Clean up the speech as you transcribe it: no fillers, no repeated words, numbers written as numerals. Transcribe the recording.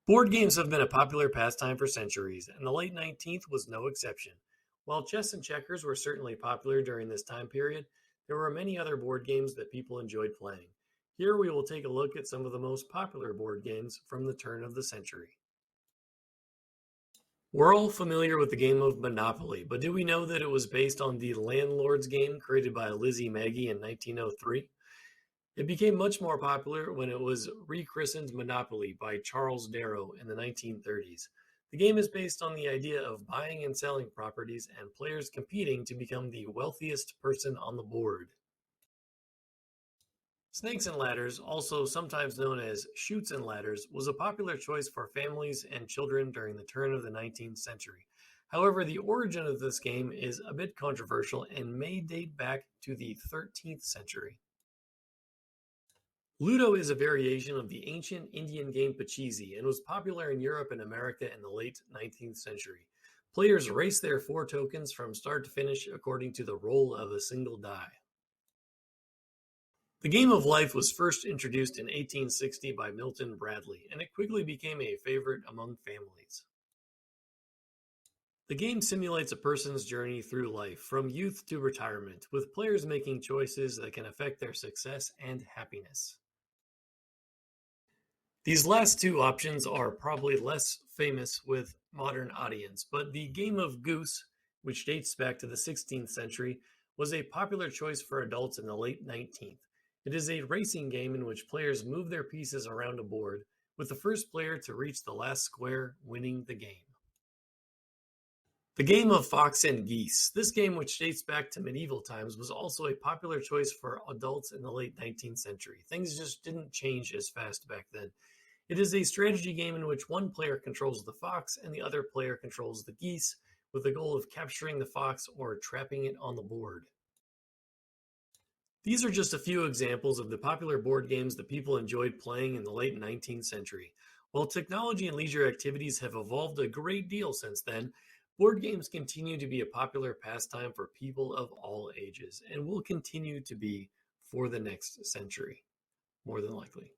Board games have been a popular pastime for centuries, and the late 19th was no exception. While chess and checkers were certainly popular during this time period, there were many other board games that people enjoyed playing. Here we will take a look at some of the most popular board games from the turn of the century. We're all familiar with the game of Monopoly, but do we know that it was based on the Landlord's game created by Lizzie Magie in 1903? It became much more popular when it was rechristened Monopoly by Charles Darrow in the 1930s. The game is based on the idea of buying and selling properties and players competing to become the wealthiest person on the board. Snakes and Ladders, also sometimes known as Chutes and Ladders, was a popular choice for families and children during the turn of the 19th century. However, the origin of this game is a bit controversial and may date back to the 13th century. Ludo is a variation of the ancient Indian game Pachisi and was popular in Europe and America in the late 19th century. Players race their four tokens from start to finish according to the roll of a single die. The game of life was first introduced in 1860 by Milton Bradley, and it quickly became a favorite among families. The game simulates a person's journey through life, from youth to retirement, with players making choices that can affect their success and happiness. These last two options are probably less famous with modern audience, but the game of Goose, which dates back to the 16th century, was a popular choice for adults in the late 19th. It is a racing game in which players move their pieces around a board, with the first player to reach the last square winning the game. The game of Fox and Geese. This game, which dates back to medieval times, was also a popular choice for adults in the late 19th century. Things just didn't change as fast back then. It is a strategy game in which one player controls the fox and the other player controls the geese, with the goal of capturing the fox or trapping it on the board. These are just a few examples of the popular board games that people enjoyed playing in the late 19th century. While technology and leisure activities have evolved a great deal since then, board games continue to be a popular pastime for people of all ages and will continue to be for the next century, more than likely.